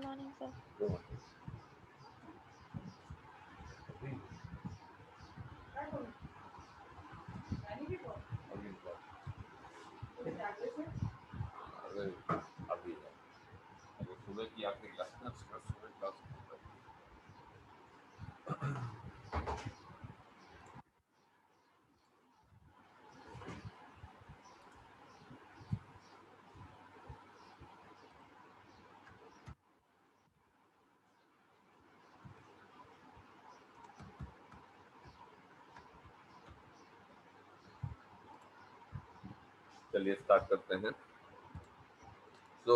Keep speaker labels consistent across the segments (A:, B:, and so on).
A: morning, sir.
B: अरे अभी है, अगर सुबह की आपकी क्लास ना, सुबह क्लास चलिए स्टार्ट करते हैं। So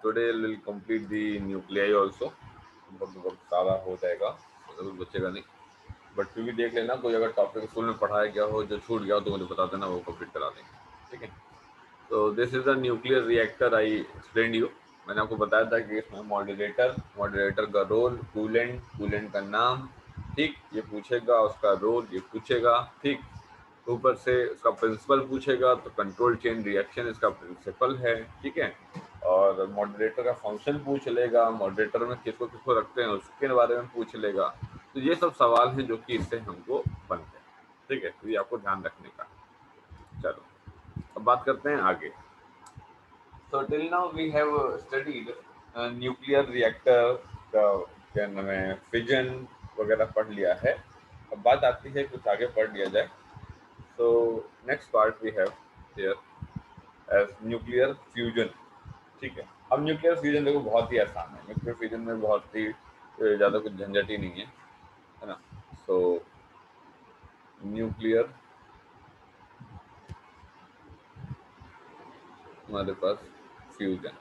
B: today will complete the nuclei also. बहुत सारा हो जाएगा, जरूर बचेगा नहीं, बट फिर भी देख लेना, कोई अगर टॉपिक स्कूल में पढ़ाया गया हो जो छूट गया हो तो मुझे बता देना, वो कंप्लीट करा देंगे, ठीक है। तो this is a nuclear reactor, I explain you. मैंने आपको बताया था कि इसमें मॉडरेटर का रोल, कूलेंट का नाम, ठीक, ये पूछेगा, उसका रोल ये पूछेगा, ठीक। ऊपर से उसका प्रिंसिपल पूछेगा तो कंट्रोल चेन रिएक्शन इसका प्रिंसिपल है, ठीक है। और मॉडरेटर का फंक्शन पूछ लेगा, मॉडरेटर में किसको किसको रखते हैं उसके बारे में पूछ लेगा। तो ये सब सवाल हैं जो कि इससे हमको बनते हैं, ठीक है। तो ये आपको ध्यान रखने का। चलो अब बात करते हैं आगे। So till now we have studied nuclear reactor का, क्या नाम है, फिजन वगैरह पढ़ लिया है। अब बात आती है कुछ आगे पढ़ लिया जाए। So next part we have here as nuclear fusion, ठीक है। अब न्यूक्लियर फ्यूजन देखो बहुत ही आसान है, न्यूक्लियर फ्यूजन में बहुत ही ज़्यादा कुछ झंझट ही नहीं है ना। सो न्यूक्लियर, हमारे पास फ्यूजन,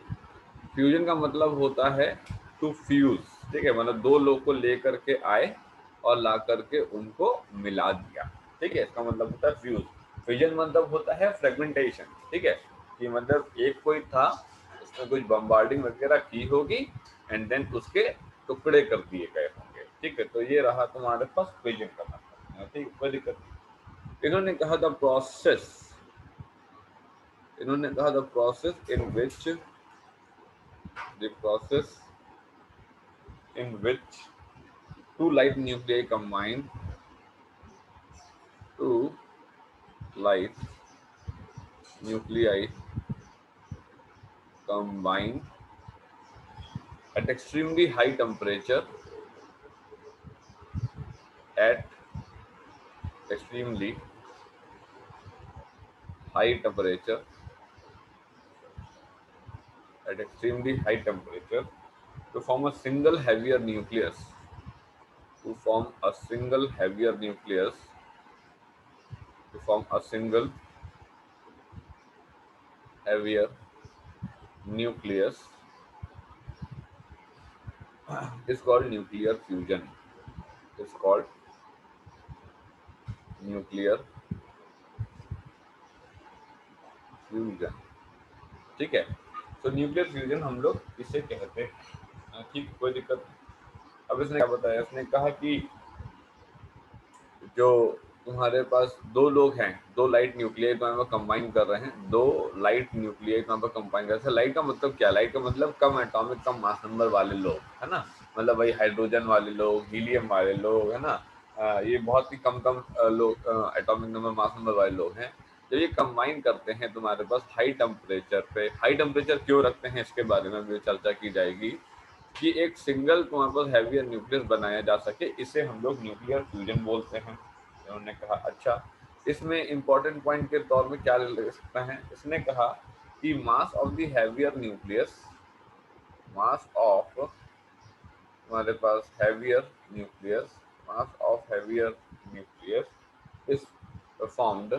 B: फ्यूजन का मतलब होता है टू फ्यूज, ठीक है। मतलब दो लोग को लेकर के आए और ला करके उनको मिला दिया, ठीक है। इसका मतलब होता है फ्यूज। फ्यूजन मतलब होता है फ्रेगमेंटेशन, ठीक है। कि मतलब एक कोई था, उसने कुछ बम्बार्डिंग वगैरह की होगी एंड देन उसके टुकड़े कर दिए गए होंगे, ठीक है। तो ये रहा तुम्हारे पास फ्यूजन का मतलब, ठीक है, कोई दिक्कत नहीं। इन्होंने कहा द प्रोसेस, इन्होंने कहा the process in which, the process in which two light nuclei combine, two light nuclei combine at extremely high temperature, at extremely high temperature, at extremely high temperature to form a single heavier nucleus, to form a single heavier nucleus, to form a single heavier nucleus is called nuclear fusion, is called nuclear fusion, ठीक है। तो nuclear fusion हम लोग इसे कहते हैं, ठीक, कोई दिक्कत नहीं। अब इसने क्या बताया, इसने कहा कि जो तुम्हारे पास दो लोग हैं, दो लाइट न्यूक्लियाई को हम कंबाइन कर रहे हैं, दो लाइट न्यूक्लियाई को हम कंबाइन कर रहे हैं। लाइट का मतलब क्या, लाइट का मतलब कम एटॉमिक, कम मास नंबर वाले लोग, है ना। मतलब भाई हाइड्रोजन वाले लोग, हीलियम वाले लोग, है ना। ये बहुत ही कम कम लोग, एटॉमिक नंबर, मास नंबर वाले लोग हैं। जब ये कंबाइन करते हैं तुम्हारे पास हाई टेम्परेचर पे, हाई टेम्परेचर क्यों रखते हैं इसके बारे में भी चर्चा की जाएगी, कि एक सिंगल तुम्हारे पास हैवियर न्यूक्लियस बनाया जा सके, इसे हम लोग न्यूक्लियर फ्यूजन बोलते हैं। उन्होंने कहा अच्छा, इसमें इंपॉर्टेंट पॉइंट के तौर में क्या ले सकते हैं, इसने कहा कि mass of the heavier nucleus, mass of हमारे पास heavier nucleus, mass of heavier nucleus is formed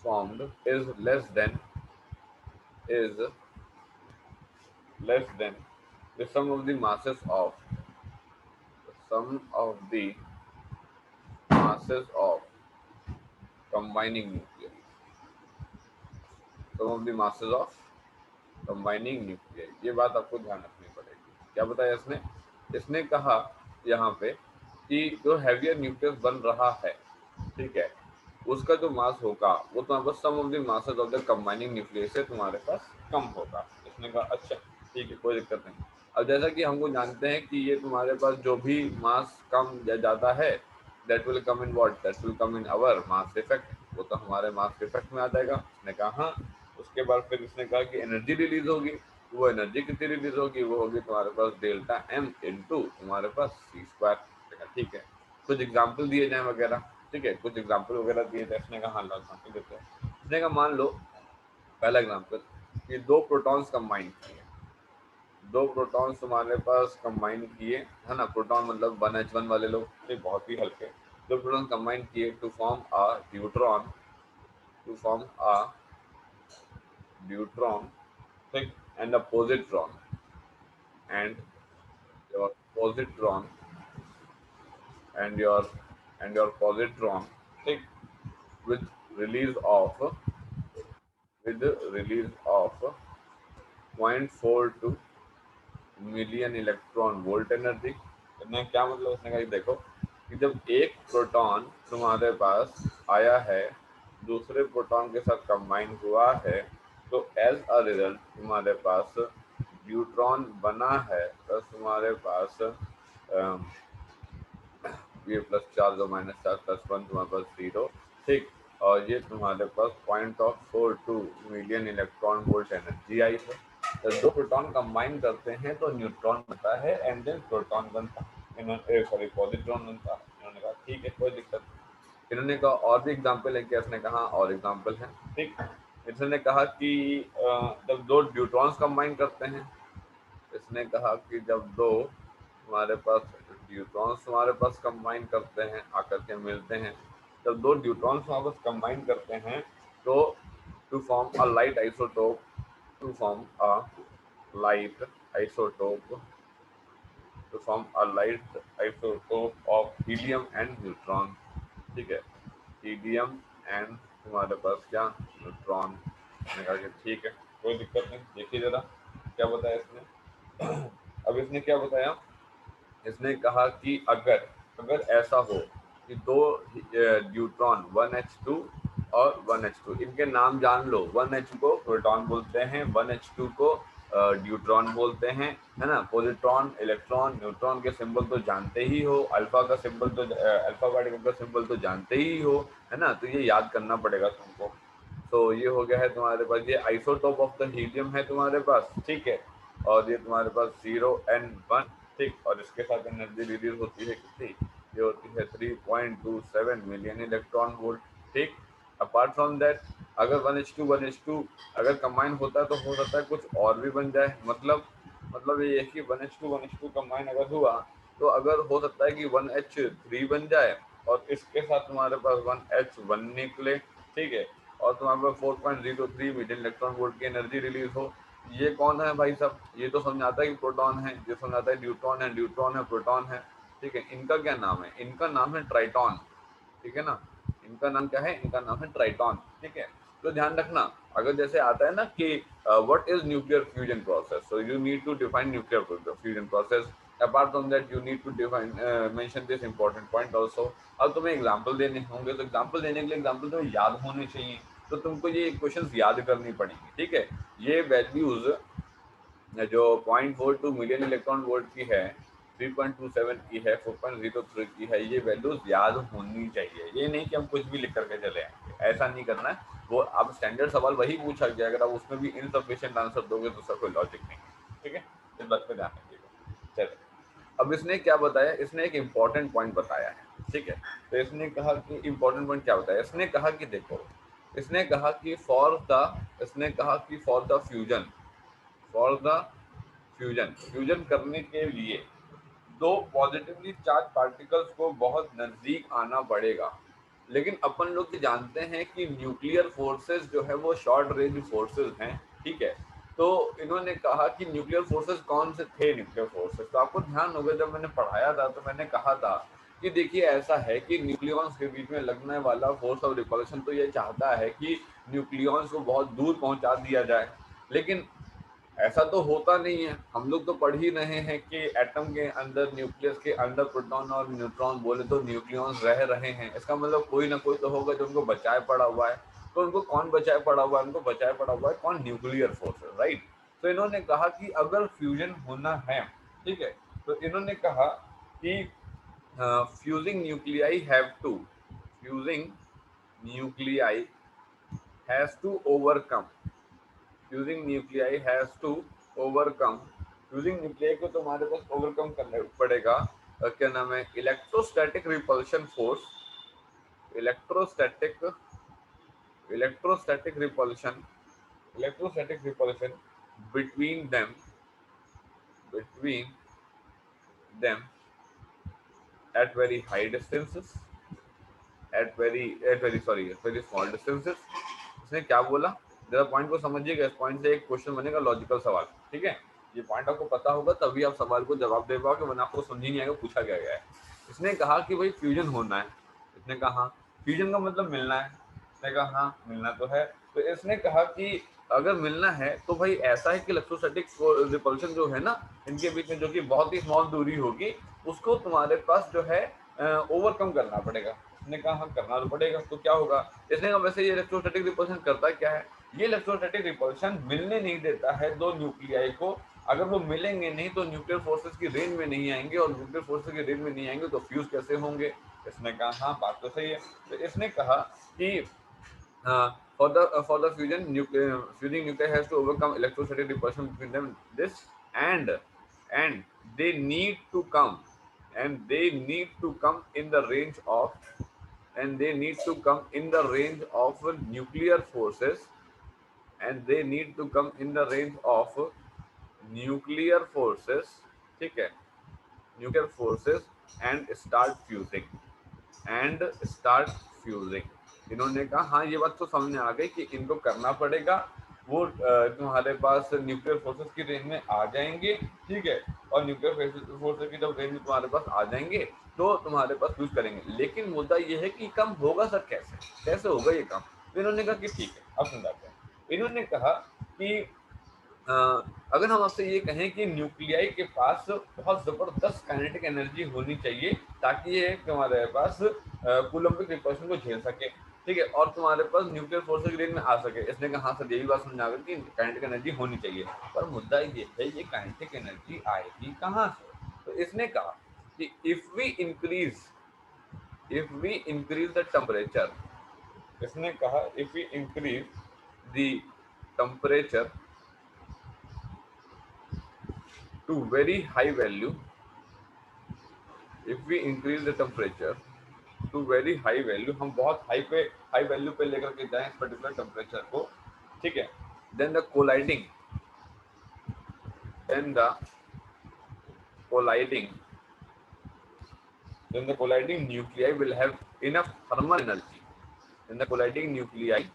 B: formed is is less than the sum of the masses of, the sum of the masses of combining nuclei, sum of the masses of combining nuclei। ये बात आपको ध्यान रखनी पड़ेगी। क्या बताया इसने, इसने कहा यहाँ पे कि जो हैवियर न्यूक्लियस बन रहा है, ठीक है, उसका जो मास होगा वो तुम्हारे पास sum of the masses of the combining nucleus से तुम्हारे पास कम होगा। इसने कहा अच्छा ठीक है, कोई दिक्कत नहीं। अब जैसा कि हमको जानते हैं कि ये तुम्हारे पास जो भी मास कम या ज़्यादा है, that will come in what, that will come in our mass effect, वो तो हमारे मास इफेक्ट में आ जाएगा। उसने कहा हाँ। उसके बाद फिर इसने कहा कि एनर्जी रिलीज होगी, तो वो एनर्जी कितनी रिलीज होगी, वो होगी तुम्हारे पास डेल्टा एम इंटू तुम्हारे पास सी स्क्वायर। ठीक है, कुछ एग्जाम्पल दिए जाए वगैरह, ठीक है, कुछ एग्जाम्पल वगैरह दिए जाए। इसने कहा हाँ एग्जाम्पल देते हैं। इसने कहा मान लो पहला एग्जाम्पल कि दो प्रोटॉन्स कंबाइन किए, दो प्रोटॉन्स तुम्हारे पास कंबाइन किए, है ना, प्रोटॉन मतलब 1h1 वाले लोग, ये बहुत ही हल्के, दो प्रोटॉन कंबाइन किए to form a neutron, to form a neutron, ठीक, and a positron, and your positron and your positron, ठीक, with release of with release of 0.42 million electron volt energy. इसने क्या मतलब, उसने कहा कि देखो कि जब एक प्रोटॉन तुम्हारे पास आया है, दूसरे प्रोटॉन के साथ कंबाइन हुआ है, तो एज अ रिजल्ट तुम्हारे पास न्यूट्रॉन बना है, प्लस तुम्हारे पास ये प्लस चार्ज और माइनस चार्ज प्लस वन तुम्हारे पास जीरो, ठीक, और ये तुम्हारे पास 0.42 मिलियन इलेक्ट्रॉन वोल्ट एनर्जी आई है। तो दो प्रोटॉन कंबाइन करते हैं तो न्यूट्रॉन बनता है एंड देन प्रोटॉन बनता है, इन्होंने सॉरी पॉजिट्रॉन बनता है। इन्होंने कहा ठीक है कोई दिक्कत नहीं। इन्होंने कहा और भी एग्जाम्पल है क्या, इसने कहा और एग्जाम्पल है, ठीक। इसने कहा कि जब दो न्यूट्रॉन्स कंबाइन करते हैं, इसने कहा कि जब दो हमारे पास न्यूट्रॉन्स हमारे पास कंबाइन करते हैं, आकर के मिलते हैं, जब दो न्यूट्रॉन्स हमारे पास कंबाइन करते हैं तो to form a light isotope, to form a light isotope, to form a light isotope of helium and neutron, ठीक है, हीलियम एंड तुम्हारे पास क्या, न्यूट्रॉन। मैंने कहा कि ठीक है कोई दिक्कत नहीं। देखिए जरा क्या बताया इसने। अब इसने क्या बताया, इसने कहा कि अगर अगर ऐसा हो कि दो न्यूट्रॉन 1h2 और 1h2, इनके नाम जान लो, 1h को प्रोटॉन बोलते हैं, 1h2 को न्यूट्रॉन बोलते हैं, है ना। पॉजिट्रॉन, इलेक्ट्रॉन, न्यूट्रॉन के सिंबल तो जानते ही हो, अल्फा का सिंबल तो अल्फा पार्टिकल का सिंबल तो जानते ही हो, है ना, तो ये याद करना पड़ेगा तुमको। तो ये हो गया है तुम्हारे पास, ये आइसोटोप ऑफ द हीलियम है तुम्हारे पास, ठीक है, और ये तुम्हारे पास 0 and 1, ठीक, और इसके साथ एनर्जी रिलीज होती है कितनी, ये होती है 3.27 मिलियन इलेक्ट्रॉन वोल्ट, ठीक। अपार्ट फ्रॉम दैट अगर 1h2 अगर कंबाइन होता है तो हो सकता है कुछ और भी बन जाए, मतलब ये है कि 1h2 कंबाइन अगर हुआ तो अगर हो सकता है कि 1h3 बन जाए और इसके साथ तुम्हारे पास 1h1 निकले, ठीक है, और तुम्हारे पास 4.03 मिलियन इलेक्ट्रॉन वोल्ट की एनर्जी रिलीज हो। ये कौन है भाई साहब, ये तो समझाता है कि प्रोटॉन है, ये समझाता है न्यूट्रॉन है, न्यूट्रॉन है, प्रोटॉन है, ठीक है। इनका क्या नाम है, इनका नाम है ट्राइटॉन, ठीक है ना, इनका नाम क्या है, इनका नाम है ट्राइटॉन, ठीक है। तो ध्यान रखना, अगर जैसे आता है ना कि what is nuclear fusion process, so you need to define nuclear fusion process, apart from that you need to define mention this important point also. अब तुम्हें एग्जांपल देने होंगे तो एग्जांपल देने के लिए एग्जांपल तुम्हें याद होने चाहिए, तो तुमको ये क्वेश्चंस याद करनी पड़ेंगी, ठीक है। ये वैल्यूज जो 0.42 मिलियन इलेक्ट्रॉन वोल्ट की है, 3.27 की है, 4.03 की है, ये वैल्यूज याद होनी चाहिए। ये नहीं कि हम कुछ भी लिख करके चले आएंगे, ऐसा नहीं करना है। वो अब स्टैंडर्ड सवाल वही पूछा गया, अगर आप उसमें भी इनसफिशिएंट आंसर दोगे तो उसका कोई लॉजिक नहीं है, ठीक है। इस बात पे ध्यान रखिएगा। चलिए अब इसने क्या बताया, इसने एक इम्पॉर्टेंट पॉइंट बताया है, ठीक है। तो इसने कहा कि इम्पोर्टेंट पॉइंट क्या बताया, इसने कहा कि देखो, इसने कहा कि for the fusion, for the fusion करने के लिए दो पॉजिटिवली चार्ज पार्टिकल्स को बहुत नजदीक आना पड़ेगा। लेकिन अपन लोग ये जानते हैं कि न्यूक्लियर फोर्सेस जो है वो शॉर्ट रेंज फोर्सेस हैं, ठीक है। तो इन्होंने कहा कि न्यूक्लियर फोर्सेस कौन से थे, न्यूक्लियर फोर्सेस, तो आपको ध्यान होगा जब मैंने पढ़ाया था तो मैंने कहा था कि देखिए ऐसा है कि न्यूक्लियॉन्स के बीच में लगने वाला फोर्स ऑफ रिपल्शन तो ये चाहता है कि न्यूक्लियॉन्स को बहुत दूर पहुंचा दिया जाए, लेकिन ऐसा तो होता नहीं है। हम लोग तो पढ़ ही रहे हैं कि एटम के अंदर, न्यूक्लियस के अंदर प्रोटॉन और न्यूट्रॉन बोले तो न्यूक्लियॉन्स रह रहे हैं, इसका मतलब कोई ना कोई तो होगा जो उनको बचाए पड़ा हुआ है। तो उनको कौन बचाए पड़ा हुआ है, उनको बचाए पड़ा हुआ है कौन, न्यूक्लियर फोर्सेस, राइट। तो इन्होंने कहा कि अगर फ्यूजन होना है, ठीक है, तो इन्होंने कहा कि fusing nuclei have to fusing nuclei has to overcome fusing nuclei has to overcome fusing nuclei को तुम्हारे पास ओवरकम करना पड़ेगा क्या नाम है, electrostatic repulsion force, electrostatic electrostatic repulsion electrostatic repulsion between them between them at very high distances at very small distances। इसने क्या बोला, जरा पॉइंट को समझिएगा, इस पॉइंट से एक क्वेश्चन बनेगा, लॉजिकल सवाल, ठीक है। ये पॉइंट आपको पता होगा तभी आप सवाल को जवाब दे पाओगे, वरना आपको समझ ही नहीं आएगा पूछा क्या गया है। इसने कहा कि भाई फ्यूजन होना है, इसने कहा फ्यूजन का मतलब मिलना है, इसने कहा हाँ मिलना तो है। तो इसने कहा कि अगर मिलना है तो भाई ऐसा है कि इलेक्ट्रोस्टैटिक रिपल्शन जो है ना इनके बीच में, जो कि बहुत ही स्मॉल दूरी होगी, उसको तुम्हारे पास जो है ओवरकम करना पड़ेगा। इसने कहा हाँ करना तो पड़ेगा, तो क्या होगा, इसने कहा वैसे ये इलेक्ट्रोस्टैटिक रिपल्शन करता क्या है, ये इलेक्ट्रोस्टैटिक रिपल्शन मिलने नहीं देता है दो न्यूक्लियाई को। अगर वो मिलेंगे नहीं तो न्यूक्लियर फोर्सेस की रेंज में नहीं आएंगे, और न्यूक्लियर फोर्सेस की रेंज में नहीं आएंगे तो फ्यूज कैसे होंगे। इसने कहा हाँ बात तो सही है। तो इसने कहा कि for the fusing nuclei has to overcome electrostatic repulsion between them, this and they need to come they need to come in the range of they need to come in the range of nuclear forces, and they need to come in the range of nuclear forces, ठीक है, nuclear forces and start fusing। इन्होंने कहा हाँ ये बात तो समझ में आ गई कि इनको करना पड़ेगा, वो तुम्हारे पास न्यूक्लियर फोर्सेस की रेंज में आ जाएंगे, ठीक है, और न्यूक्लियर फोर्सेस की जब रेंज में तुम्हारे पास आ जाएंगे तो तुम्हारे पास यूज करेंगे। लेकिन मुद्दा ये है कि काम होगा सर कैसे, कैसे होगा ये काम। तो इन्होंने कहा कि ठीक है अब समझाते हैं। इन्होंने कहा कि अगर हम आपसे ये कहें कि न्यूक्लियाई के पास बहुत जबरदस्त काइनेटिक एनर्जी होनी चाहिए ताकि ये तुम्हारे पास कूलम्बिक रिपल्शन को झेल सके, ठीक है, और तुम्हारे पास न्यूक्लियर फोर्स की रेंज में आ सके। इसने कहा हाँ सर यही बात समझा कि काइनेटिक एनर्जी होनी चाहिए, पर मुद्दा ये है ये काइनेटिक एनर्जी आएगी कहाँ से। तो इसने कहा कि if we increase the temperature, इसने कहा if we increase the temperature to very high value, if we increase the temperature to very high value, हम बहुत हाई वैल्यू पे लेकर के जाएं इस पर्टिकुलर टेम्परेचर को, ठीक है, then the then the colliding then the colliding nuclei will have enough thermal energy, then the colliding nuclei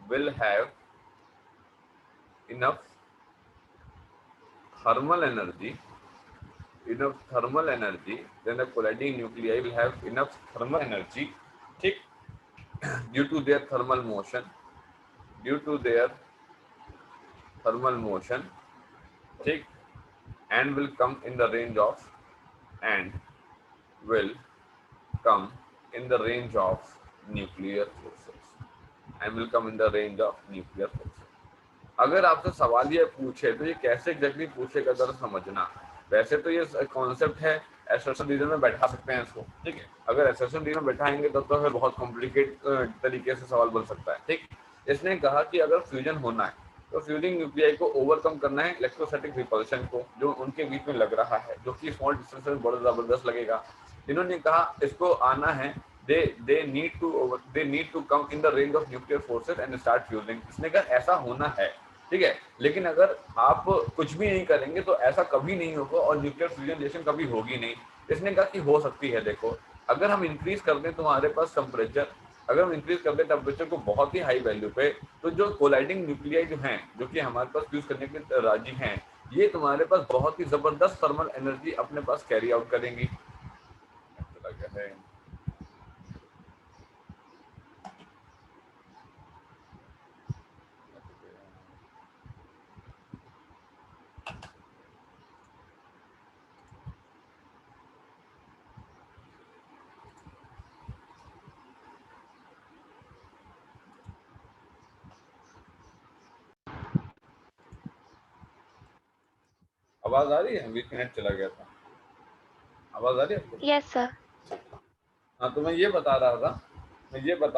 B: will have enough thermal energy then the colliding nuclei will have enough thermal energy, ठीक, due to their thermal motion due to their thermal motion, ठीक, and will come in the range of and will come in the range of nuclear forces and will come in the range of nuclear forces। अगर आपसे सवाल ये पूछे तो ये कैसे exactly पूछेगा जरा समझना। वैसे तो ये कॉन्सेप्ट है, एसर्शन रीजन में बैठा सकते हैं इसको, ठीक है, अगर एसर्शन रीजन में बैठाएंगे तब तो फिर बहुत कॉम्प्लिकेट तरीके से सवाल बन सकता है, ठीक। इसने कहा कि अगर फ्यूजन होना है तो फ्यूजिंग न्यूक्लियाई को ओवरकम करना है इलेक्ट्रोस्टैटिक रिपल्शन को जो उनके बीच में लग रहा है, जो कि स्मॉल डिस्टेंस में बहुत जबरदस्त लगेगा। इन्होंने कहा इसको आना है, they need to come in the range of nuclear forces and start fusing। इसने कहा ऐसा होना है, ठीक है, लेकिन अगर आप कुछ भी नहीं करेंगे तो ऐसा कभी नहीं होगा और न्यूक्लियर फ्यूजन रिएक्शन कभी होगी नहीं। इसने कहा कि हो सकती है, देखो अगर हम इंक्रीज कर दें तुम्हारे पास टेम्परेचर, अगर हम इंक्रीज कर दें टेम्परेचर को बहुत ही हाई वैल्यू पे, तो जो कोलाइडिंग न्यूक्लियाई जो हैं जो कि हमारे पास यूज करने के राजी हैं, ये तुम्हारे पास बहुत ही जबरदस्त थर्मल एनर्जी अपने पास कैरी आउट करेंगी। चला गया है आवाज आ रही है? बीच में नेट चला गया था। आवाज आ रही है आपको?
A: Yes sir.
B: हाँ, तो मैं ये बता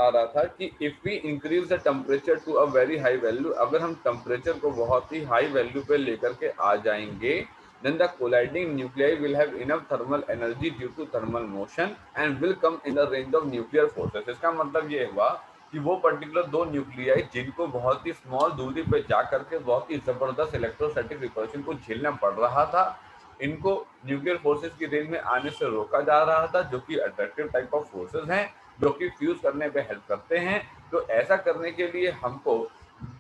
B: रहा था कि if we increase the temperature to a very high value, अगर हम टेम्परेचर को बहुत ही हाई वैल्यू पे लेकर के आ जाएंगे, then the colliding nuclei will have enough thermal energy due to thermal motion and will come in the range of nuclear forces। इसका मतलब ये हुआ कि वो पर्टिकुलर दो न्यूक्लियाई जिनको बहुत ही स्मॉल दूरी पे जा करके बहुत ही जबरदस्त इलेक्ट्रोस्टैटिक रिपल्शन को झेलना पड़ रहा था, इनको न्यूक्लियर फोर्सेस की रेंज में आने से रोका जा रहा था, जो कि अट्रैक्टिव टाइप ऑफ फोर्सेस हैं, जो कि फ्यूज करने पे हेल्प करते हैं। तो ऐसा करने के लिए हमको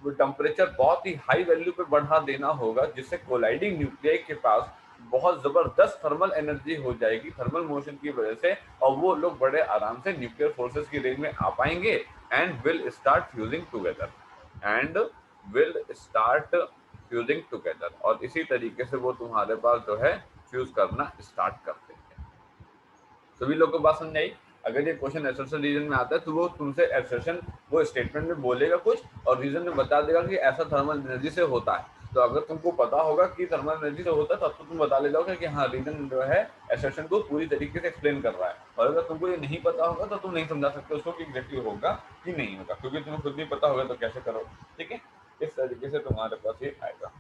B: टेम्परेचर बहुत ही हाई वैल्यू पे बढ़ा देना होगा, जिससे कोलाइडिंग न्यूक्लियाई के पास बहुत जबरदस्त थर्मल एनर्जी हो जाएगी थर्मल मोशन की वजह से, और वो लोग बड़े आराम से न्यूक्लियर फोर्सेस की रेंज में आ पाएंगे and will start fusing together और इसी तरीके से वो तुम्हारे पास जो है फ्यूज करना स्टार्ट करते हैं। सभी लोग को बात समझ आई? अगर ये क्वेश्चन एसर्शन रीजन में आता है तो वो तुमसे एसर्शन वो स्टेटमेंट में बोलेगा कुछ और रीजन में बता देगा कि ऐसा थर्मल एनर्जी से होता है। तो अगर तुमको पता होगा कि थर्मल एनर्जी से होता है तब तो तुम बता ले जाओगे कि हाँ रीजन जो है एसर्शन को पूरी तरीके से एक्सप्लेन कर रहा है। और अगर तुमको ये नहीं पता होगा तो तुम नहीं समझा सकते उसको कि एग्जैक्टली होगा कि नहीं होगा, क्योंकि तुम्हें खुद नहीं पता होगा तो कैसे करो। ठीक है, इस तरीके से तुम्हारे पास ये आएगा।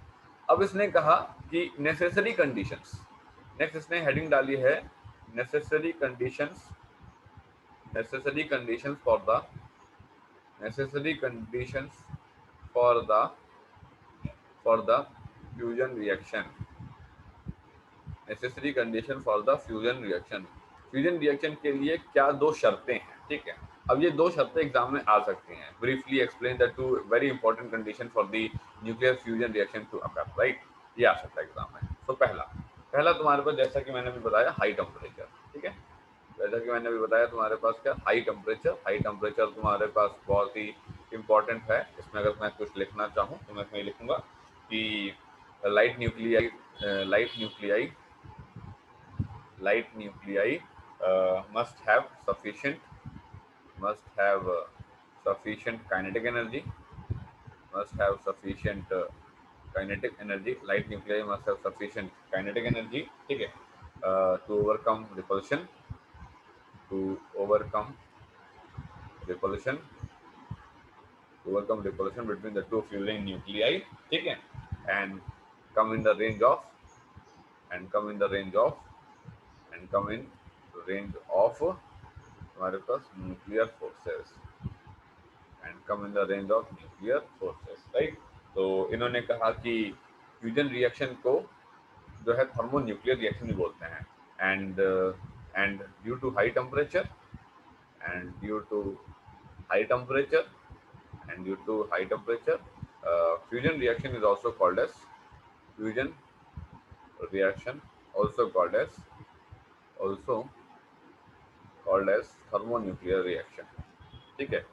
B: अब इसने कहा कि नेसेसरी कंडीशंस, नेक्स्ट इसने हेडिंग डाली है necessary conditions for the fusion reaction, necessary condition for the fusion reaction. Fusion reaction के लिए क्या दो शर्तें हैं? ठीक है, अब ये दो शर्तें एग्जाम में आ सकती हैं। Briefly explain the two very important condition for the nuclear fusion reaction to occur, right? ये आ सकता है एग्जाम में। तो पहला तुम्हारे पास, जैसा कि मैंने भी बताया, हाई टेम्परेचर। ठीक है, जैसा कि मैंने अभी बताया तुम्हारे पास क्या, हाई टेम्परेचर तुम्हारे पास बहुत ही इंपॉर्टेंट है। इसमें अगर मैं कुछ लिखना चाहूँ तो मैं इसमें लिखूंगा कि light nuclei must have sufficient kinetic energy, light nuclei must have sufficient kinetic energy, ठीक है, to overcome repulsion between the two fusing nuclei, ठीक है, and come in the range of हमारे पास न्यूक्लियर फोर्सेस राइट। तो इन्होंने कहा कि fusion reaction को जो है थर्मोन्यूक्लियर रिएक्शन भी बोलते हैं, and due to high temperature fusion reaction is also called as thermonuclear reaction. ठीक है,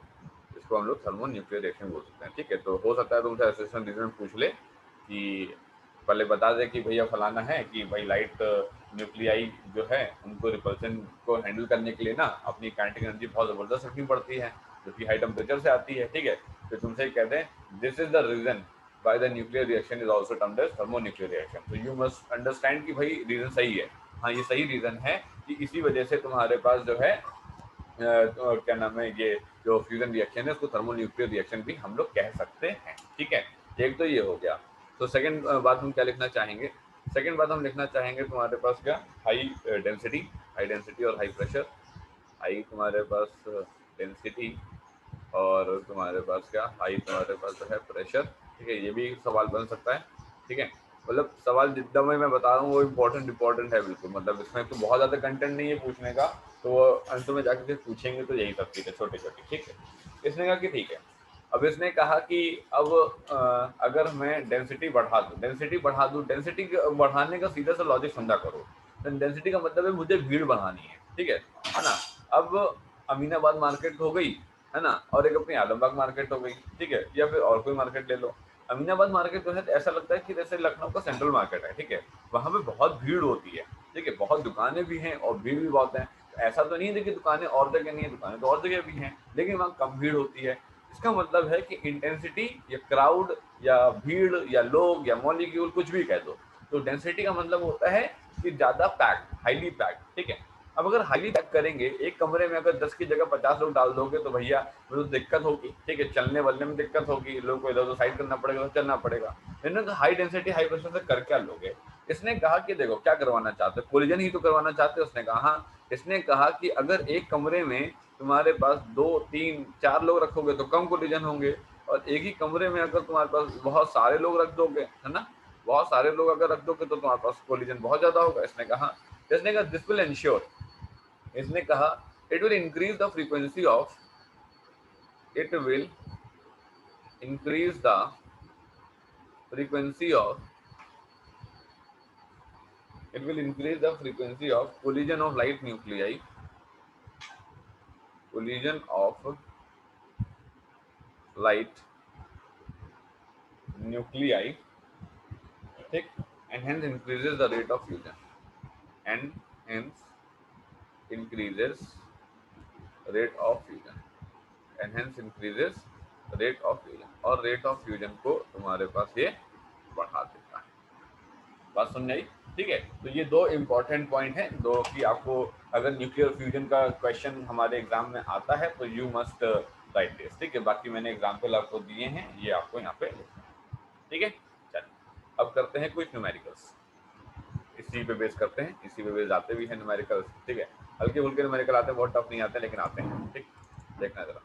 B: इसको हम लोग थर्मोन्यूक्लियर रिएक्शन बोल सकते हैं। ठीक है, तो हो सकता है तुमसे एसोसिएशन रीजन पूछ ले कि पहले बता दे कि भैया फलाना है कि भाई लाइट न्यूक्लियाई जो है उनको रिपल्शन को हैंडल करने के लिए ना अपनी काइनेटिक एनर्जी बहुत ज़बरदस्त रखनी पड़ती है, जो कि हाई टेम्परेचर से आती है। ठीक है, तो तुमसे कहते हैं this is the reason by the nuclear reaction is also termed as thermonuclear reaction. तो यू मस्ट अंडरस्टैंड कि भाई रीजन सही है, हाँ ये सही रीजन है कि इसी वजह से तुम्हारे पास जो है क्या नाम है, ये जो फ्यूजन रिएक्शन है उसको थर्मोन्यूक्लियर रिएक्शन भी हम लोग कह सकते हैं। ठीक है, एक तो ये हो गया। तो सेकंड बात हम क्या लिखना चाहेंगे? सेकंड बात हम लिखना चाहेंगे तुम्हारे पास क्या, हाई डेंसिटी और हाई प्रेशर। हाई तुम्हारे पास डेंसिटी और तुम्हारे पास क्या, हाई तुम्हारे पास जो है प्रेशर। ठीक है, ये भी सवाल बन सकता है। ठीक है, मतलब सवाल जितना मैं बता रहा हूँ वो इम्पोर्टेंट है बिल्कुल, मतलब इसमें तो बहुत ज़्यादा कंटेंट नहीं है पूछने का, तो वो अंत में जाकर पूछेंगे तो यही सब चीज़ें छोटी छोटी। ठीक है, इसने कहा कि ठीक है, अब इसने कहा कि अब अगर मैं डेंसिटी बढ़ा दूँ, डेंसिटी बढ़ाने का सीधा सा लॉजिक समझा करो। डेंसिटी का मतलब है मुझे भीड़ बढ़ानी है। ठीक है ना? अब अमीनाबाद मार्केट हो गई है ना, और एक अपनी आलमबाग मार्केट हो गई। ठीक है, या फिर और कोई मार्केट ले लो। अमीनाबाद मार्केट जो है तो ऐसा लगता है कि जैसे लखनऊ का सेंट्रल मार्केट है। ठीक है, वहाँ पे बहुत भीड़ होती है। ठीक है, बहुत दुकानें भी हैं और भीड़ भी बहुत है। ऐसा तो नहीं है कि दुकानें और जगह नहीं है, दुकानें तो और जगह भी हैं, लेकिन वहाँ कम भीड़ होती है। इसका मतलब है कि इंटेंसिटी या क्राउड या भीड़ या लोग या मॉलिक्यूल कुछ भी कह दो, तो डेंसिटी का मतलब होता है कि ज्यादा पैक्ड, हाईली पैक्ड, ठीक है। अब अगर हाईली पैक करेंगे, एक कमरे में अगर 10 की जगह 50 लोग डाल दोगे तो भैया तो दिक्कत होगी, ठीक है, चलने वलने में दिक्कत होगी, लोगों को इधर उधर साइड करना पड़ेगा, तो चलना पड़ेगा। इन्होंने हाई डेंसिटी हाई प्रेशर से कर क्या लोगे? इसने कहा कि देखो क्या करवाना चाहते हो, कोलिजन ही तो करवाना चाहते हो। उसने कहा हाँ। इसने कहा कि अगर एक कमरे में तुम्हारे पास 2 3 4 लोग रखोगे तो कम कोलिजन होंगे, और एक ही कमरे में अगर तुम्हारे पास बहुत सारे लोग रख दोगे, है ना, बहुत सारे लोग अगर रख दोगे तो तुम्हारे पास कोलिजन बहुत ज्यादा होगा। इसने कहा दिस विल इंश्योर, इसने कहा it will increase the frequency of, it will increase the frequency of, it will increase the frequency of collision of light nuclei, collision of light nuclei, ठीक, and hence increases the rate of fusion, and hence increases rate of fusion, and hence increases rate of fusion, और rate of fusion को तुम्हारे पास ये बढ़ा देता है। बात समझ आई? ठीक है, तो ये दो इंपॉर्टेंट पॉइंट हैं, दो कि आपको अगर न्यूक्लियर फ्यूजन का क्वेश्चन हमारे एग्जाम में आता है तो यू मस्ट राइट दिस, ठीक है। बाकी मैंने एग्जाम्पल आपको दिए हैं, ये आपको यहाँ पे लिखना है, ठीक है। चलिए अब करते हैं कुछ न्यूमेरिकल्स, इसी पे बेस करते हैं, इसी पे बेस आते भी हैं न्यूमेरिकल्स, ठीक है। हल्के फुल्के न्यूमेरिकल आते हैं, बहुत टफ नहीं आते, लेकिन आते हैं, ठीक। देखना जरा,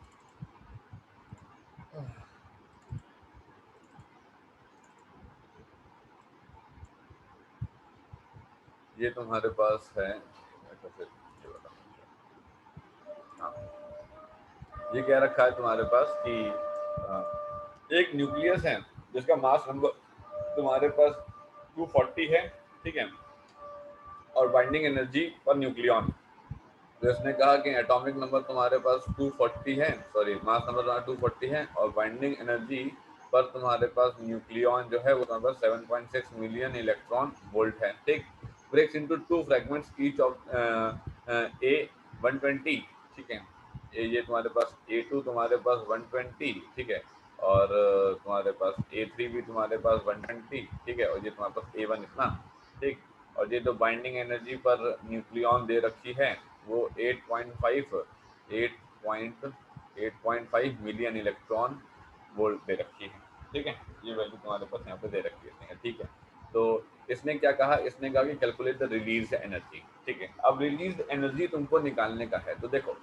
B: ये तुम्हारे पास है, हाँ, ये क्या रखा है तुम्हारे पास कि एक न्यूक्लियस है जिसका मास नंबर तुम्हारे पास 240 है, ठीक है, और बाइंडिंग एनर्जी पर न्यूक्लियन, तो इसने कहा कि एटॉमिक नंबर तुम्हारे पास 240 है, सॉरी मास नंबर तुम्हारा 240 है, और बाइंडिंग एनर्जी पर तुम्हारे पास न्यूक्लियन जो है वो तुम्हारे पास 7.6 मिलियन इलेक्ट्रॉन वोल्ट है, ठीक। Breaks into 2 fragments each of a 120, ठीक है। ये तुम्हारे पास A2 तुम्हारे पास 120, ठीक है, और तुम्हारे पास A3 भी तुम्हारे पास 120, ठीक है, और ये तुम्हारे पास A1 इतना, ठीक। और ये जो बाइंडिंग एनर्जी पर न्यूक्लियन दे रखी है वो 8.5 मिलियन इलेक्ट्रॉन वोल्ट दे रखी है, ठीक है। ये वैल्यू तुम्हारे पास यहाँ पे दे रखी है, ठीक है। तो इसने क्या कहा, इसने कहा कि कैलकुलेट द रिलीज एनर्जी, ठीक है। अब रिलीज एनर्जी तुमको निकालने का है, तो देखो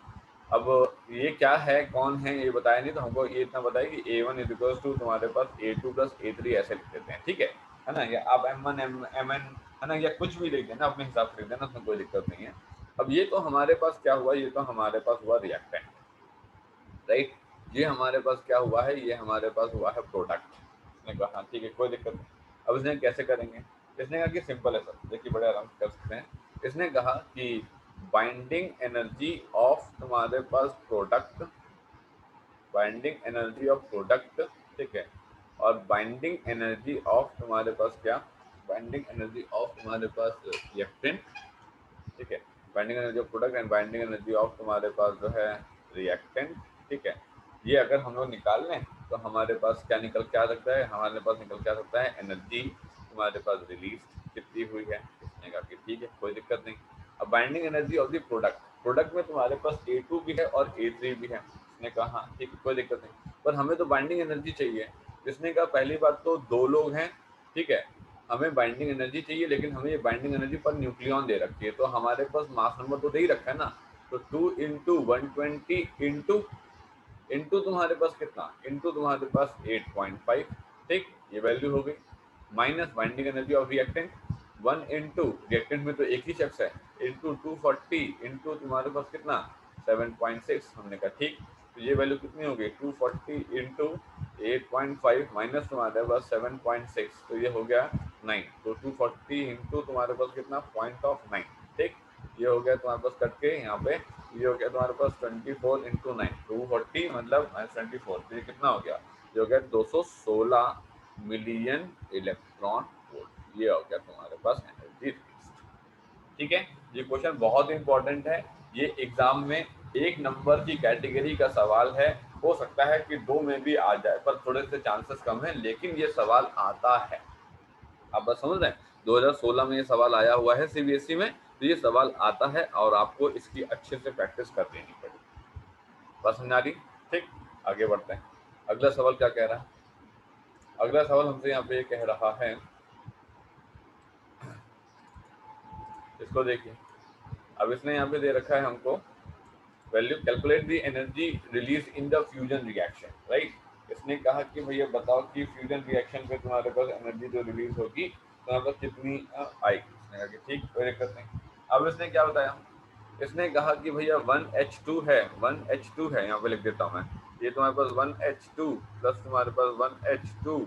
B: अब ये क्या है, कौन है ये बताया नहीं, तो हमको ये इतना बताया कि A1 इज इक्वल टू तुम्हारे पास A2 प्लस A3 ऐसे लिख देते हैं, ठीक है ना। या आप M1 MN है ना, या कुछ भी लिख देना अपने हिसाब से लिख देना, उसमें कोई दिक्कत नहीं है। अब ये तो हमारे पास क्या हुआ, ये तो हमारे पास हुआ रिएक्टेंट, राइट। ये हमारे पास क्या हुआ है, ये हमारे पास हुआ है प्रोडक्ट। इसने कहा हाँ ठीक है कोई दिक्कत नहीं। अब इसने कैसे करेंगे, इसने कहा कि सिंपल है सर, देखिए बड़े आराम से कर सकते हैं। इसने कहा कि बाइंडिंग एनर्जी ऑफ तुम्हारे पास product, binding energy of product, ठीक है, और बाइंडिंग एनर्जी ऑफ तुम्हारे पास क्या, बाइंडिंग एनर्जी ऑफ तुम्हारे पास रिएक्टेंट, ठीक है, binding energy of product and binding energy of तुम्हारे पास जो है रिएक्टेंट, ठीक है। ये अगर हम लोग निकाल लें तो हमारे पास क्या निकल के आ सकता है, हमारे पास निकल के आ सकता है एनर्जी तुम्हारे पास रिलीज कितनी हुई है। इसने कहा कि ठीक है कोई दिक्कत नहीं। अब binding energy of the product, product में तुम्हारे पास A2 भी है और A3 भी है। इसने कहा हाँ ठीक है कोई दिक्कत नहीं, पर हमें तो बाइंडिंग एनर्जी चाहिए। इसने कहा पहली बात तो 2 लोग हैं, ठीक है, हमें बाइंडिंग एनर्जी चाहिए, लेकिन हमें ये बाइंडिंग एनर्जी पर न्यूक्लियन दे रखी है, तो हमारे पास मास नंबर तो दे ही रखा है ना, तो 2 इंटू 120 इंटू तुम्हारे पास कितना, इंटू तुम्हारे पास 8.5, ठीक, ये वैल्यू हो गई, minus binding energy of reactant 1 into reactant में तो एक ही शख्स है, इंटू 240 इंटू तुम्हारे पास कितना 7.6। हमने कहा ठीक, तो ये वैल्यू कितनी हो गई 240 इंटू 8.5 माइनस तुम्हारे पास 7.6, तो ये हो गया 9। तो 240 इंटू तुम्हारे पास कितना पॉइंट ऑफ 9, ठीक, ये हो गया तुम्हारे पास कट के यहाँ पे, ये हो गया तुम्हारे पास 24 इंटू 9, 240 मतलब -24, तो ये कितना हो गया, ये हो गया 216 मिलियन इलेक्ट्रॉन वोल्ट, ये हो गया तुम्हारे पास एनर्जी रिलीज, ठीक है। ये क्वेश्चन बहुत इंपॉर्टेंट है, ये एग्जाम में 1 नंबर की कैटेगरी का सवाल है, हो सकता है कि 2 में भी आ जाए, पर थोड़े से चांसेस कम है, लेकिन ये सवाल आता है, आप बात समझ रहे हैं? 2016 में ये सवाल आया हुआ है सीबीएसई में, तो ये सवाल आता है और आपको इसकी अच्छे से प्रैक्टिस कर लेनी पड़ेगी। बात समझ आ रही? ठीक, आगे बढ़ते हैं। अगला सवाल क्या कह रहा है? अगला सवाल हमसे यहाँ पे ये कह रहा है, इसको देखिए। अब इसने यहाँ पे दे रखा है हमको value, calculate the energy release in the fusion reaction, right. इसने कहा कि भैया बताओ कि फ्यूजन रिएक्शन पे तुम्हारे पास एनर्जी जो रिलीज होगी तुम्हारे पास कितनी आएगी। इसने कहा कि ठीक, कोई दिक्कत नहीं। अब इसने क्या बताया, इसने कहा कि भैया 1H2 है, 1H2 है, यहाँ पे लिख देता हूँ मैं, ये तुम्हारे पास 1H2 प्लस तुम्हारे पास 1H2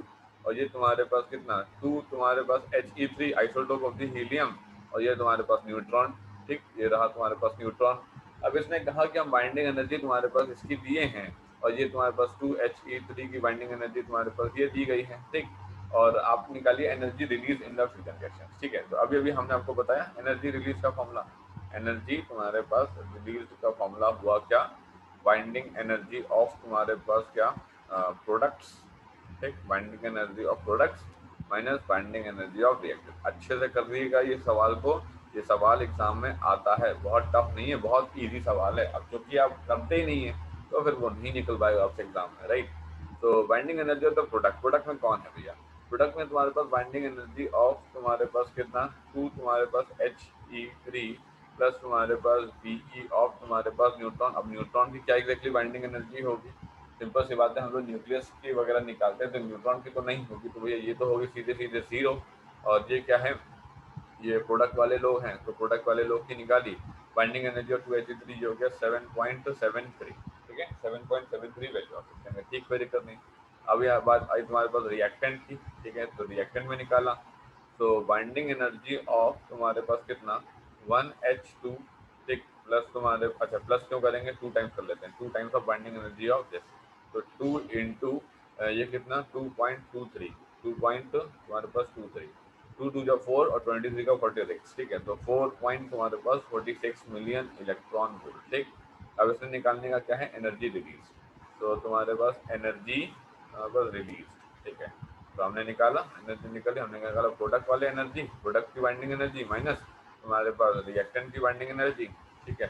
B: और ये तुम्हारे पास कितना 2 तुम्हारे पास He3 isotope of the helium और ये तुम्हारे पास न्यूट्रॉन। ठीक, ये रहा तुम्हारे पास न्यूट्रॉन। अब इसने कहा कि हम बाइंडिंग एनर्जी तुम्हारे पास इसकी दिए हैं और ये तुम्हारे पास 2He3 की बाइंडिंग एनर्जी तुम्हारे पास ये दी गई है। ठीक, और आप निकालिए energy release in the fusion reaction. ठीक है, तो अभी अभी हमने आपको बताया एनर्जी रिलीज का फॉर्मूला। एनर्जी तुम्हारे पास रिलीज का फॉर्मूला हुआ क्या, बाइंडिंग एनर्जी ऑफ तुम्हारे पास क्या प्रोडक्ट्स। ठीक, binding energy of products minus binding energy of reactant. अच्छे से कर लीजिएगा ये सवाल को, ये सवाल एग्जाम में आता है, बहुत टफ नहीं है, बहुत इजी सवाल है। अब क्योंकि आप करते ही नहीं है तो फिर वो नहीं निकल पाएगा आपसे एग्जाम में, राइट। तो binding energy of the product, product में कौन है भैया, प्रोडक्ट में तुम्हारे पास बाइंडिंग एनर्जी ऑफ तुम्हारे पास कितना 2 तुम्हारे पास He3 प्लस तुम्हारे पास Be ऑफ तुम्हारे पास न्यूट्रॉन। अब न्यूट्रॉन की क्या एग्जैक्टली बाइंडिंग एनर्जी होगी, सिंपल सी बात है, हम लोग न्यूक्लियस की वगैरह निकालते हैं तो न्यूट्रॉन की तो नहीं होगी, तो भैया ये तो होगी सीधे सीधे 0। और ये क्या है, ये प्रोडक्ट वाले लोग हैं, तो प्रोडक्ट वाले लोग की निकाली बाइंडिंग एनर्जी ऑफ 2He3 जो हो गया 7.73। ठीक है, 7.73 वैल्यू आप सकते हैं, ठीक, कोई दिक्कत नहीं। अब यह बात आई तुम्हारे पास रिएक्टेंट की। ठीक है, तो रिएक्टेंट में निकाला तो बाइंडिंग एनर्जी ऑफ तुम्हारे पास कितना 1H2। ठीक, प्लस तुम्हारे, अच्छा प्लस क्यों करेंगे, 2 टाइम्स कर लेते हैं, 2 times of binding energy of this, तो 2 इंटू ये कितना 2.23, 2 पॉइंट तुम्हारे पास 23, 2 2 जा 4 और 23 का 46। ठीक है, तो 4 पॉइंट तुम्हारे पास 46 मिलियन इलेक्ट्रॉन वोल्ट। ठीक, अब इसमें निकालने का क्या है एनर्जी रिलीज, तो तुम्हारे पास एनर्जी बस रिलीज। ठीक है, तो हमने निकाला एनर्जी, निकाली हमने निकाला प्रोडक्ट वाले एनर्जी, प्रोडक्ट की बाइंडिंग एनर्जी माइनस तुम्हारे पास रिएक्टेंट की बाइंडिंग एनर्जी। ठीक है,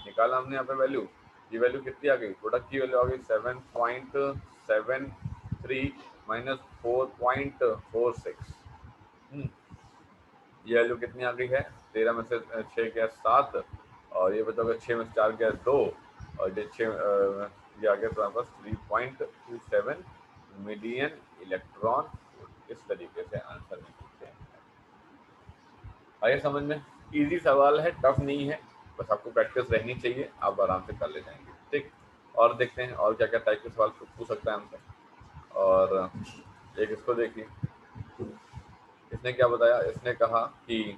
B: निकाला हमने यहाँ पे वैल्यू, ये वैल्यू कितनी आ गई, प्रोडक्ट की वैल्यू आ गई 7.73 माइनस 4.46। ये वैल्यू कितनी आ गई है, 13 में से 6 गया 7 और ये बताओगे 6 में से 4 गया 2 और ये 6 ये आ गया तुम्हारे पास 3.27 मिलियन इलेक्ट्रॉन। इस तरीके से आंसर निकलते हैं। आइए समझ में, इजी सवाल है, टफ नहीं है, बस आपको प्रैक्टिस रहनी चाहिए, आप आराम से कर ले जाएंगे। ठीक, और देखते हैं और क्या क्या टाइप के सवाल पूछ सकता है हमसे। और एक इसको देखिए, इसने क्या बताया, इसने कहा कि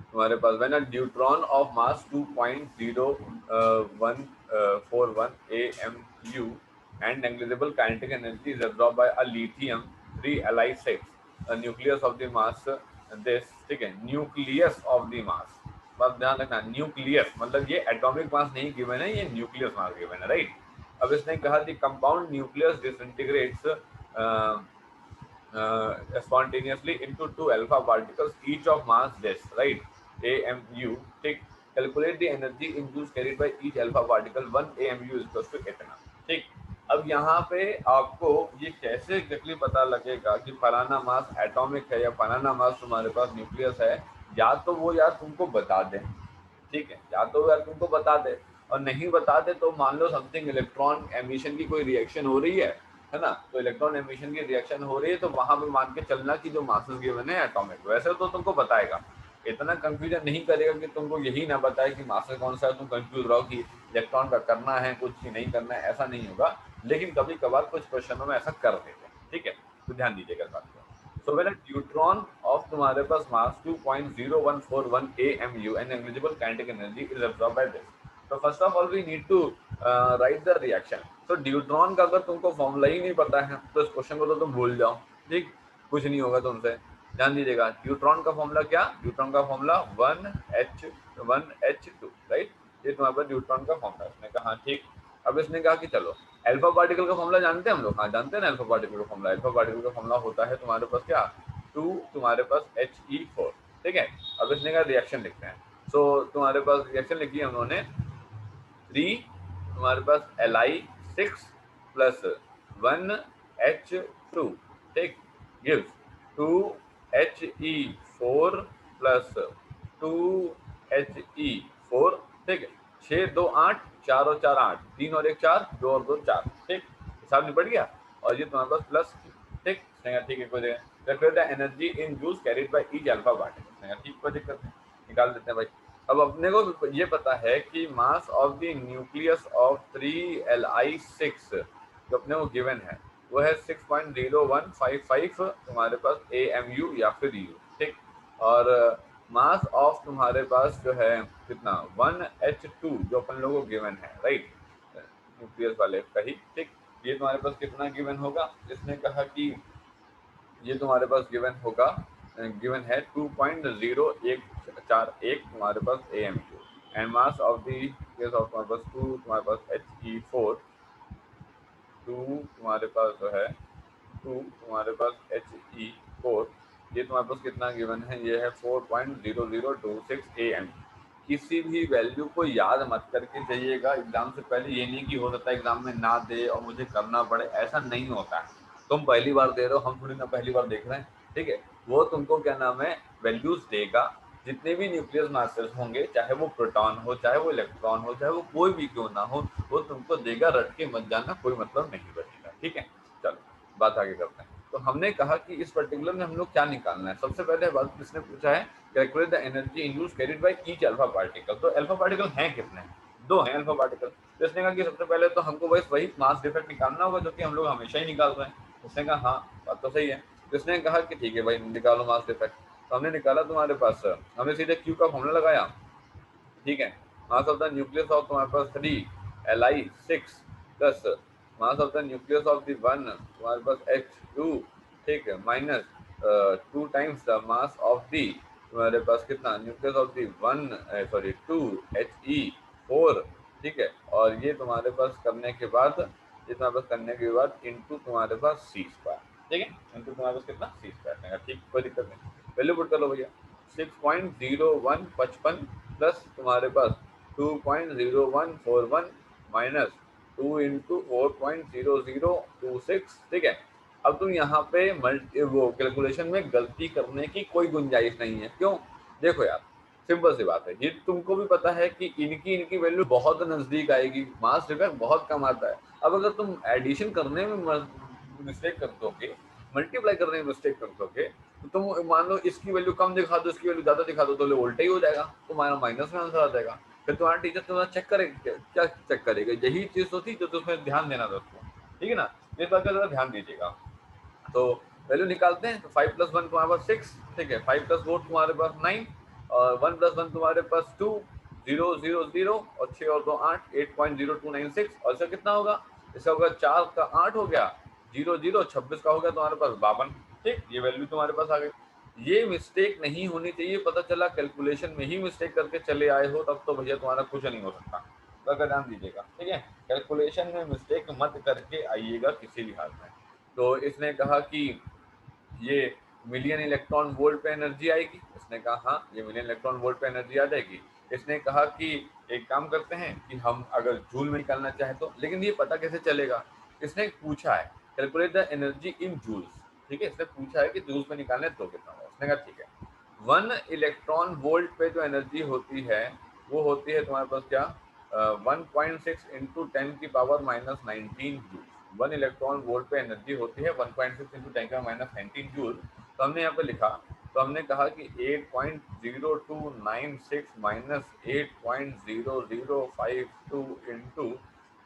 B: तुम्हारे पास when a neutron of mass 2.0141 AMU and negligible kinetic energy is absorbed by a lithium 3 Li6 nucleus of the mass this। ठीक है, न्यूक्लियस ऑफ द मास, बस ध्यान रखना न्यूक्लियस मतलब ये एटॉमिक मास नहीं गिवन है, ये न्यूक्लियस मास गिवन है, राइट। अब इसने कहा कि compound nucleus डिसइंटीग्रेट्स spontaneously into 2 alpha particles each of mass this, right, AMU। ठीक, calculate the energy induced carried by each alpha particle 1 AMU is equal to इतना। ठीक, अब यहाँ पे आपको ये कैसे एग्जैक्टली पता लगेगा कि फलाना मास एटॉमिक है या फलाना मास तुम्हारे पास न्यूक्लियस है, या तो वो यार तुमको बता दे। ठीक है, या तो यार तुमको बता दे, और नहीं बता दे तो मान लो समथिंग इलेक्ट्रॉन एमिशन की कोई रिएक्शन हो रही है ना, तो इलेक्ट्रॉन एमिशन की रिएक्शन हो रही है तो वहां पे मान के चलना कि जो मासेस गिवन है एटॉमिक, वैसे तो तुमको बताएगा, इतना कंफ्यूजन नहीं करेगा कि तुमको यही ना बताए कि मासेस कौन सा है, तुम कंफ्यूज रहो कि इलेक्ट्रॉन का करना है कुछ ही नहीं करना है, ऐसा नहीं होगा, लेकिन कभी कभार कुछ क्वेश्चनों में ऐसा कर देते हैं। ठीक है, तो ध्यान दीजिएगा बात को। So when a neutron of तुम्हारे पास mass 2.0141 AMU and negligible kinetic energy is absorbed by this. So first of all we need to write the reaction. So neutron का अगर तुमको फॉर्मूला ही नहीं पता है तो इस क्वेश्चन को तो तुम भूल जाओ। ठीक, कुछ नहीं होगा तुमसे। ध्यान दीजिएगा, न्यूट्रॉन का फॉर्मूला क्या, न्यूट्रॉन का फॉर्मूला 1H2, राइट, ये तुम्हारे पास न्यूट्रॉन का फॉर्मूला। इसने कहा ठीक, अब इसने कहा कि चलो अल्फा पार्टिकल का फॉर्मूला जानते हैं हम लोग, हाँ जानते हैं ना अल्फा पार्टिकल का फॉर्मूला। अल्फा पार्टिकल का फॉर्मूला होता है तुम्हारे पास क्या 2 तुम्हारे पास He4, ठीक है। अब इसने कहा रिएक्शन लिखते हैं, सो तुम्हारे पास रिएक्शन लिखी है उन्होंने 3 तुम्हारे पास Li6 प्लस 1H2, ठीक, गिव्स 2He4 प्लस 2He4, ठीक है। 6 2 8, 4 और 4 8, 3 और 1 4, 2 और 2 4, ठीक, हिसाब निपट गया। और ये तुम्हारे पास प्लस, ठीक, ठीक है, कोई calculate the energy in joules carried by each alpha particle, ठीक, कोई दिक्कत नहीं, निकाल देते हैं भाई। अब अपने को ये पता है कि mass of the nucleus of 3Li6 जो अपने को गिवन है वो है 6.0155 तुम्हारे पास AMU या फिर U, ठीक। और मास ऑफ तुम्हारे पास जो है कितना 1H2 जो अपन लोगों को गिवन है, राइट, न्यूक्लियस वाले का ही, ठीक। ये तुम्हारे पास कितना गिवन होगा, इसने कहा कि ये तुम्हारे पास गिवन होगा, गिवन है 2.0141 तुम्हारे पास AMU and mass of the case of तुम्हारे पास 2 तुम्हारे पास He4, 2 तुम्हारे पास जो है 2 तुम्हारे पास He4, ये तुम्हारे पास कितना गिवन है, ये है 4.0026 AMU। किसी भी वैल्यू को याद मत करके जाइएगा एग्जाम से पहले, ये नहीं कि हो सकता है एग्जाम में ना दे और मुझे करना पड़े, ऐसा नहीं होता है। तुम पहली बार दे रहे हो, हम थोड़ी ना पहली बार देख रहे हैं, ठीक है। वो तुमको क्या नाम है वैल्यूज देगा, जितने भी न्यूक्लियस मासेस होंगे, चाहे वो प्रोटॉन हो, चाहे वो इलेक्ट्रॉन हो, चाहे वो कोई भी क्यों ना हो, वो तुमको देगा, रट के मत जाना, कोई मतलब नहीं बनेगा, ठीक है। चलो बात आगे करते हैं। तो हमने कहा कि इस पर्टिकुलर में हम लोग क्या निकालना है, सबसे पहले बात किसने पूछा है, calculate the energy induced carried by each alpha particle. तो अल्फा पार्टिकल हैं कितने, 2 हैं अल्फा पार्टिकल। तो इसने कहा कि सबसे पहले तो हमको बस वही मास डिफेक्ट निकालना होगा जो कि हम लोग हमेशा ही निकाल रहे हैं। उसने कहा हाँ बात तो सही है। तो इसने कहा कि ठीक है भाई निकालो मास डिफेक्ट। तो हमने निकाला, तुम्हारे पास हमने सीधे क्यू का फॉर्मूला लगाया, ठीक है। मास ऑफ द न्यूक्लियस ऑफ तुम्हारे पास 3Li6 plus mass of the nucleus of the 1 तुम्हारे पास H2, ठीक है, minus 2 times the mass of the तुम्हारे पास कितना न्यूक्लियस ऑफ द 2 He4, ठीक है। और ये तुम्हारे पास करने के बाद, ये तुम्हारे पास करने के बाद इनटू तुम्हारे पास C², ठीक है, इनटू तुम्हारे पास कितना C², ठीक, कोई दिक्कत नहीं, वैल्यू पुट कर लो भैया। 6.0155 प्लस तुम्हारे पास 2.0141 माइनस 2 इंटू 4.0026, ठीक है। अब तुम यहाँ पे वो कैलकुलेशन में गलती करने की कोई गुंजाइश नहीं है, क्यों, देखो यार सिंपल सी बात है, ये तुमको भी पता है कि इनकी वैल्यू बहुत नजदीक आएगी, मास डिफेक्ट बहुत कम आता है। अब अगर तुम एडिशन करने में मिस्टेक कर दोगे, मल्टीप्लाई करने में मिस्टेक कर दोगे, तो तुम मान लो इसकी वैल्यू कम दिखा दो, इसकी वैल्यू ज्यादा दिखा दो, तो उल्टा ही हो जाएगा, तुम्हारा माइनस में आंसर आ जाएगा। फिर तुम्हारा टीचर तुम्हारा चेक करेगा, क्या चेक करेगा, यही चीज होती तो तुम्हें ध्यान देना दोस्तों, ठीक है ना, इस बात का जरा ध्यान दीजिएगा। तो वैल्यू निकालते हैं, तो 5 प्लस 1 तुम्हारे पास 6, ठीक है, 5 प्लस 4 तुम्हारे पास 9 और 1 प्लस 1 तुम्हारे पास 2, 0 0 0 और 6 और 2 8, 8.0296। और इसका कितना होगा, इसका होगा 4 का 8 हो गया, 0 0 26 का हो गया तुम्हारे पास 52, ठीक, ये वैल्यू तुम्हारे पास आ गई। ये मिस्टेक नहीं होनी चाहिए, पता चला कैलकुलेशन में ही मिस्टेक करके चले आए हो, तब तो भैया तुम्हारा कुछ नहीं हो सकता, तो ध्यान दीजिएगा, ठीक है। कैलकुलेशन में मिस्टेक मत करके आइएगा किसी भी हाल में। तो इसने कहा कि ये मिलियन इलेक्ट्रॉन वोल्ट पे एनर्जी आएगी, इसने कहा हाँ ये मिलियन इलेक्ट्रॉन वोल्ट पे एनर्जी आ जाएगी। इसने कहा कि एक काम करते हैं कि हम अगर जूल में निकालना चाहें तो, लेकिन ये पता कैसे चलेगा, इसने पूछा है calculate the energy in joules, ठीक है, इसने पूछा है कि जूल्स में निकालने तो कितना होगा। उसने कहा ठीक है, 1 इलेक्ट्रॉन वोल्ट पे जो एनर्जी होती है वो होती है तुम्हारे पास क्या 1.6 इंटू 10 की power minus 19 joule. 1 electron volt पे एनर्जी होती है 1.6 इंटू 10 का माइनस 19 जूल। तो हमने यहाँ पे लिखा, तो हमने कहा कि 8.0296 माइनस 8.0052 इंटू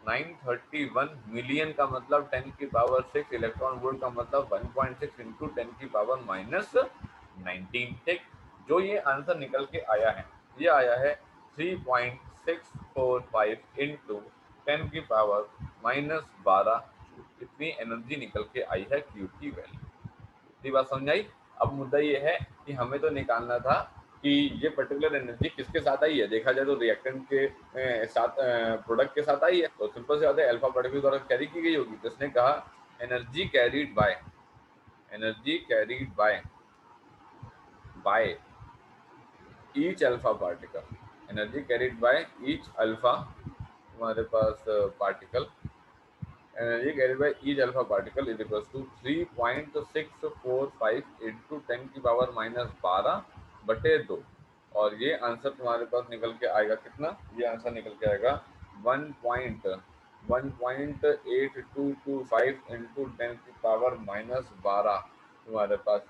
B: 931 मिलियन का मतलब 10 की पावर 6 इलेक्ट्रॉन वोल्ट का मतलब 1.6 इंटू 10 की पावर माइनस 19, ठीक। जो ये आंसर निकल के आया है, ये आया है 3.645 इंटू 10 की पावर माइनस 12, इतनी एनर्जी निकल के आई है क्यू की वैल्यू। इतनी बात समझ आई। अब मुद्दा ये है कि हमें तो निकालना था कि ये पर्टिकुलर एनर्जी किसके साथ आई है, देखा जाए तो रिएक्टेंट के साथ प्रोडक्ट के साथ आई है, तो सिंपल से बात है अल्फा पार्टिकल द्वारा कैरी की गई होगी। तो इसने कहा energy carried by by each alpha particle, energy carried by each alpha हमारे पास particle, energy carried by each alpha particle is equal to 3.645 into 10⁻12 और ये आंसर तुम्हारे पास निकल के आएगा कितना, ये आंसर निकल के आएगा 1.8225 इंटू 10⁻12 तुम्हारे पास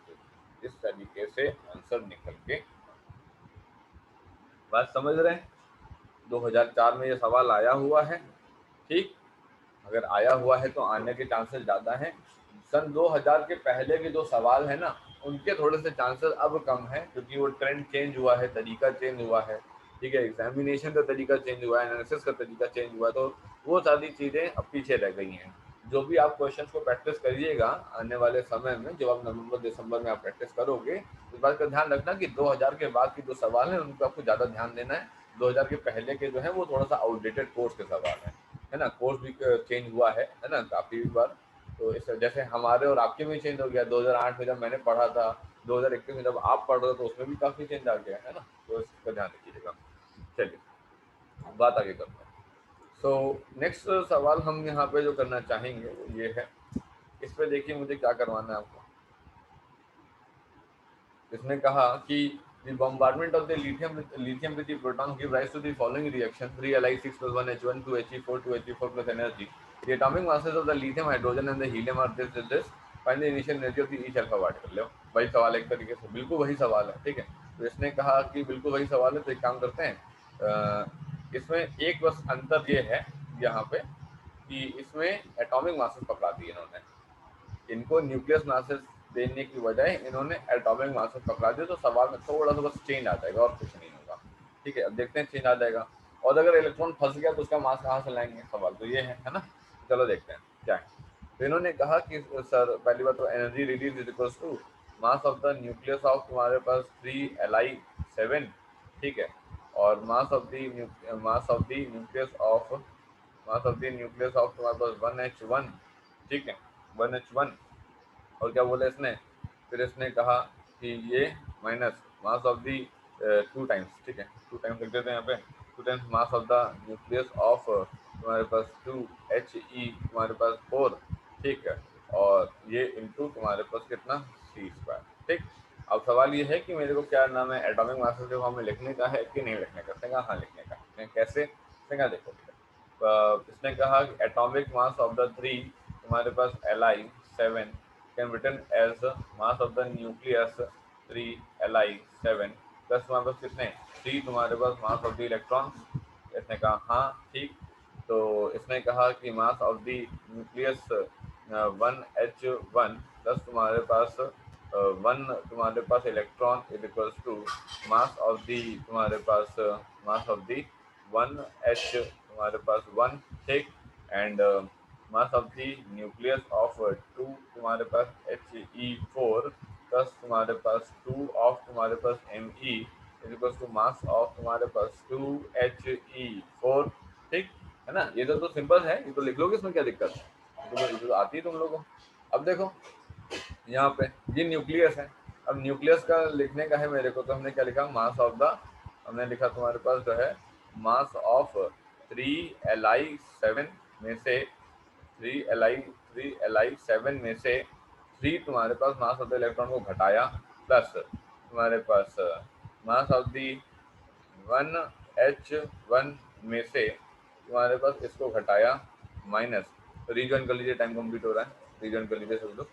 B: इस तरीके से आंसर निकल के, बात समझ रहे हैं। 2004 में ये सवाल आया हुआ है, ठीक, अगर आया हुआ है तो आने के चांसेस ज़्यादा हैं। सन 2000 के पहले के जो सवाल है ना, उनके थोड़े से चांसेस अब कम है, क्योंकि वो ट्रेंड चेंज हुआ है, तरीका चेंज हुआ है, ठीक है, एग्जामिनेशन का तरीका चेंज हुआ है, एनालिसिस का तरीका चेंज हुआ है, तो वो सारी चीज़ें अब पीछे रह गई हैं। जो भी आप क्वेश्चन को प्रैक्टिस करिएगा आने वाले समय में, जब आप नवंबर दिसंबर में आप प्रैक्टिस करोगे, इस बात का ध्यान रखना कि 2000 के बाद की जो सवाल है उनको आपको ज़्यादा ध्यान देना है। 2000 के पहले के जो है वो थोड़ा सा आउटडेटेड कोर्स के सवाल है ना, कोर्स भी चेंज हुआ है ना काफ़ी बार। तो इस जैसे हमारे और आपके में चेंज हो गया, 2008 में जब मैंने पढ़ा था, 2021 में जब आप पढ़ रहे हो तो उसमें भी काफ़ी चेंज आ गया है ना, तो इसका ध्यान रखिएगा। चलिए बात आगे करते हैं। सो नेक्स्ट सवाल हम यहाँ पे जो करना चाहेंगे वो ये है, इस पे देखिए मुझे क्या करवाना है आपको। इसने कहा कि the bombardment of the lithium with the proton give rise to the following reaction: 3Li6 plus 1H1 2He4 2He4 plus energy. The atomic masses of the lithium, hydrogen and the helium are this. Find the initial energy of the each alpha particle. लो वही सवाल एक तरीके से, बिल्कुल वही सवाल है, ठीक है। तो इसने कहा कि बिल्कुल वही सवाल है, तो एक काम करते हैं, इसमें एक बस अंतर ये है यहाँ पे कि इसमें एटॉमिक मासेस पकड़ा दिए इन्होंने, इनको न्यूक्लियस मासेस देने की बजाय इन्होंने एटॉमिक मासेस पकड़ा दिए, तो सवाल में थोड़ा सा बस चेंज आ जाएगा और कुछ नहीं होगा, ठीक है। अब देखते हैं चेंज आ जाएगा, और अगर इलेक्ट्रॉन फंस गया तो उसका मास कहाँ से लाएंगे, सवाल तो ये है ना। चलो देखते हैं क्या है। तो इन्होंने कहा कि सर पहली बात तो energy release is equals to mass of the nucleus of तुम्हारे पास 3Li7, ठीक है, और mass of the nucleus of तुम्हारे पास 1H1, ठीक है, 1H1। और क्या बोला इसने, फिर इसने कहा कि ये minus mass of the 2 times, ठीक है, 2 टाइम्स लिख देते हैं यहाँ पे, 2 times mass of the nucleus of तुम्हारे पास 2He तुम्हारे पास 4, ठीक है, और ये इंटू तुम्हारे पास कितना C², ठीक। अब सवाल ये है कि मेरे को क्या नाम है, एटॉमिक मास के फॉर्म में लिखने का है कि नहीं लिखने का, इसने कहा हाँ लिखने का है। कैसे, इसने कहा देखो, इसने कहा कि एटॉमिक मास ऑफ द 3 तुम्हारे पास Li7 can written as mass of the nucleus 3Li7 plus तुम्हारे पास कितने 3 तुम्हारे पास मास ऑफ द इलेक्ट्रॉन, इसने कहा हाँ ठीक। तो इसने कहा कि mass of the nucleus 1H1 plus तुम्हारे पास 1 तुम्हारे पास electron is equals to mass of the तुम्हारे पास मास ऑफ द 1H तुम्हारे पास 1, ठीक, and mass of the nucleus of 2 तुम्हारे पास He4 प्लस तुम्हारे पास 2 ऑफ तुम्हारे पास Me is equal to mass of तुम्हारे पास 2He4, ठीक है ना। ये तो सिंपल है, ये तो लिख लोगे, इसमें क्या दिक्कत है, ये तो आती है तुम लोगों को। अब देखो यहाँ पे ये न्यूक्लियस है, अब न्यूक्लियस का लिखने का है मेरे को, तो हमने क्या लिखा, मास ऑफ द, हमने लिखा तुम्हारे पास जो है मास ऑफ 3Li7 में से 3Li7 में से 3 तुम्हारे पास मास ऑफ द इलेक्ट्रॉन को घटाया, प्लस तुम्हारे पास मास ऑफ दी 1H1 में से तुम्हारे पास इसको घटाया, माइनस, रीजन कर लीजिए, टाइम कंप्लीट हो रहा है, रीजन कर लीजिए सब लोग,